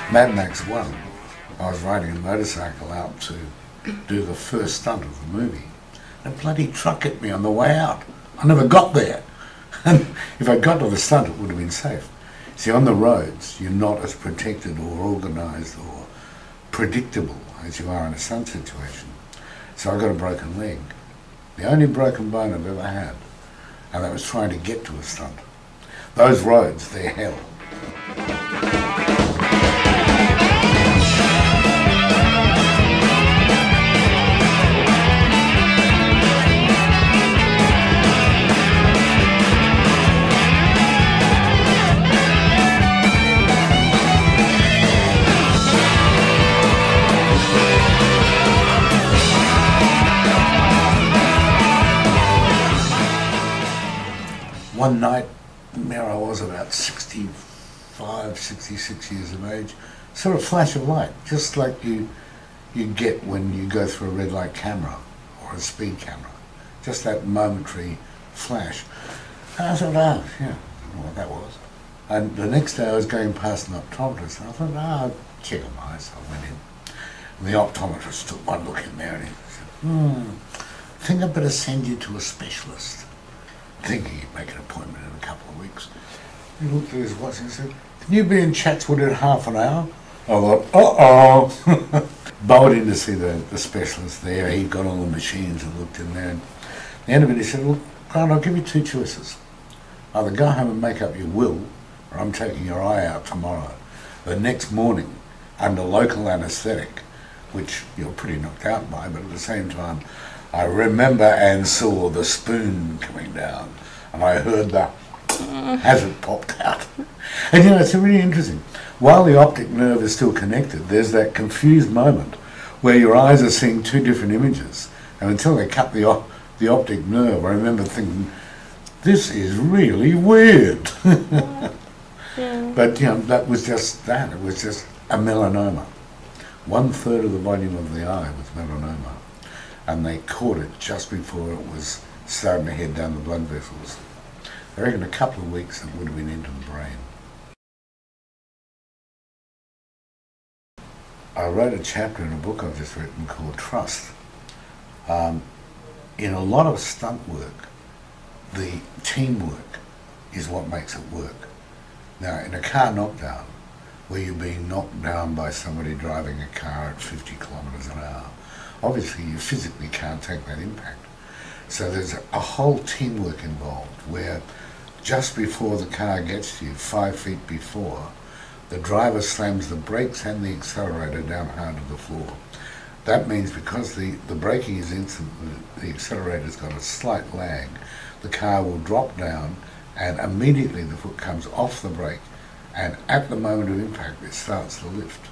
Mad Max 1, I was riding a motorcycle out to do the first stunt of the movie. A bloody truck hit me on the way out. I never got there. And if I'd got to the stunt, it would have been safe. See, on the roads, you're not as protected or organised or predictable as you are in a stunt situation. So I got a broken leg. The only broken bone I've ever had. And that was trying to get to a stunt. Those roads, they're hell. One night, there I was about 65, 66 years of age, sort of flash of light, just like you get when you go through a red light camera or a speed camera, just that momentary flash. And I thought, oh, yeah, I don't know what that was. And the next day I was going past an optometrist, and I thought, I'll check on my eyes. I went in, and the optometrist took one look in there, and he said, I think I'd better send you to a specialist. Thinking he'd make an appointment in a couple of weeks. He looked at his watch and said, can you be in Chatswood in half an hour? I thought, uh-oh. Bowed in to see the specialist there. He got on the machines and looked in there. And at the end of it, he said, well, Grant, I'll give you two choices. Either go home and make up your will, or I'm taking your eye out tomorrow. The next morning, under local anaesthetic, which you're pretty knocked out by, but at the same time, I remember and saw the spoon coming down, and I heard the as it popped out. And you know, it's really interesting. While the optic nerve is still connected, there's that confused moment where your eyes are seeing two different images, and until they cut the optic nerve, I remember thinking, this is really weird. Yeah. But you know, that was just that. It was just a melanoma. 1/3 of the volume of the eye was melanoma. And they caught it just before it was starting to head down the blood vessels. I reckon a couple of weeks it would have been into the brain. I wrote a chapter in a book I've just written called Trust. In a lot of stunt work, the teamwork is what makes it work. Now, in a car knockdown, where you're being knocked down by somebody driving a car at 50 kilometres an hour, obviously you physically can't take that impact. So there's a whole teamwork involved where just before the car gets to you, 5 feet before, the driver slams the brakes and the accelerator down hard to the floor. That means because the braking is instant, the accelerator's got a slight lag, the car will drop down and immediately the foot comes off the brake, and at the moment of impact it starts to lift.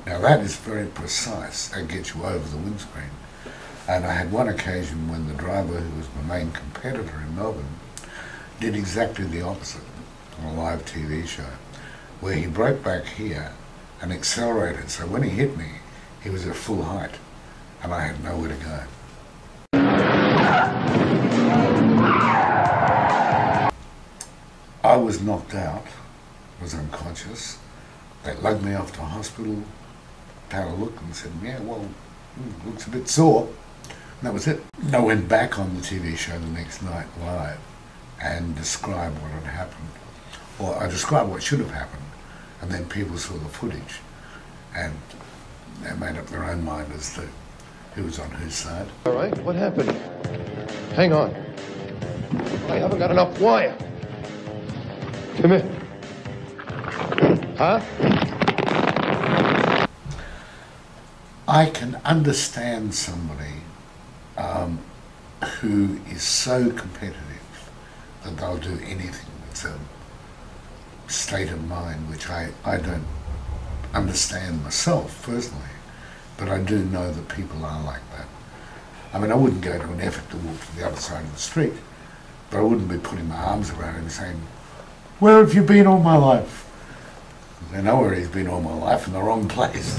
Now that is very precise and gets you over the windscreen. And I had one occasion when the driver, who was my main competitor in Melbourne, did exactly the opposite on a live TV show, where he broke back here and accelerated. So when he hit me, he was at full height and I had nowhere to go. I was knocked out, was unconscious. They lugged me off to hospital, had a look and said, yeah, well, looks a bit sore. And that was it. I went back on the TV show the next night live and described what had happened. Or I described what should have happened, and then people saw the footage and they made up their own mind as to who was on whose side. All right, what happened? Hang on. I haven't got enough wire. Come here. Huh? I can understand somebody who is so competitive that they'll do anything. It's a state of mind which I don't understand myself personally, but I do know that people are like that. I mean, I wouldn't go to an effort to walk to the other side of the street, but I wouldn't be putting my arms around him saying, where have you been all my life? They know where he's been all my life, in the wrong place.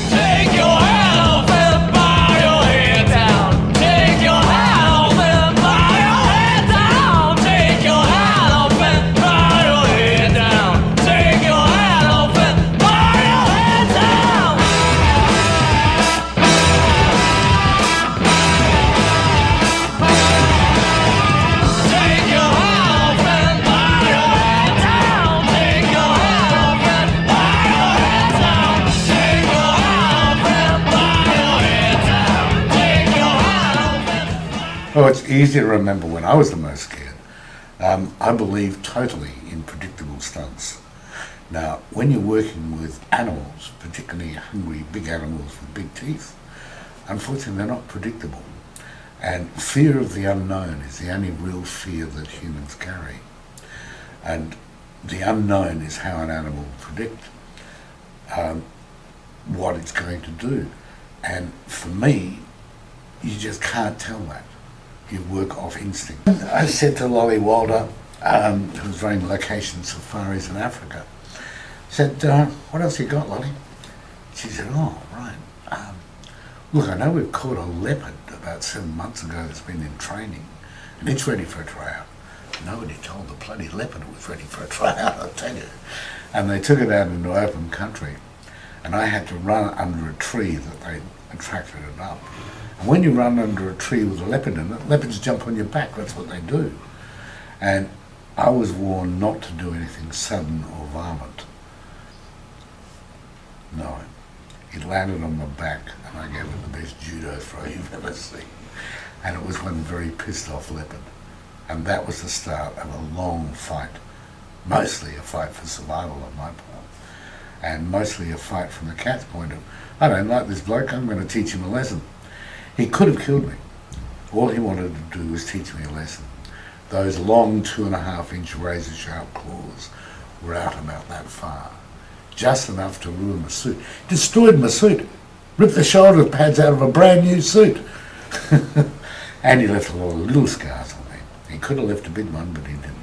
Take your hand off and bow your head down. Take your hand off and bow your head down. Take your hand off and bow your head down. Take your hand off and bow your Oh, it's easy to remember when I was the most scared. I believe totally in predictable stunts. Now, when you're working with animals, particularly hungry, big animals with big teeth, unfortunately they're not predictable. And fear of the unknown is the only real fear that humans carry. And the unknown is how an animal will predict what it's going to do. And for me, you just can't tell that. You work off instinct. I said to Lolly Walder, who was running location safaris in Africa, I said, what else you got, Lolly? She said, oh, right. Look, I know we've caught a leopard about 7 months ago that's been in training, and it's ready for a tryout. Nobody told the bloody leopard it was ready for a tryout, I'll tell you. And they took it out into open country, and I had to run under a tree that they attracted it up. And when you run under a tree with a leopard in it, leopards jump on your back, that's what they do. And I was warned not to do anything sudden or violent. No. It landed on my back, and I gave it the best judo throw you've ever seen. And it was one very pissed off leopard. And that was the start of a long fight. Mostly a fight for survival on my part. And mostly a fight from the cat's point of, I don't like this bloke, I'm going to teach him a lesson. He could have killed me. All he wanted to do was teach me a lesson. Those long 2.5-inch razor sharp claws were out about that far. Just enough to ruin my suit. Destroyed my suit. Ripped the shoulder pads out of a brand new suit. And he left a lot of little scars on me. He could have left a big one, but he didn't.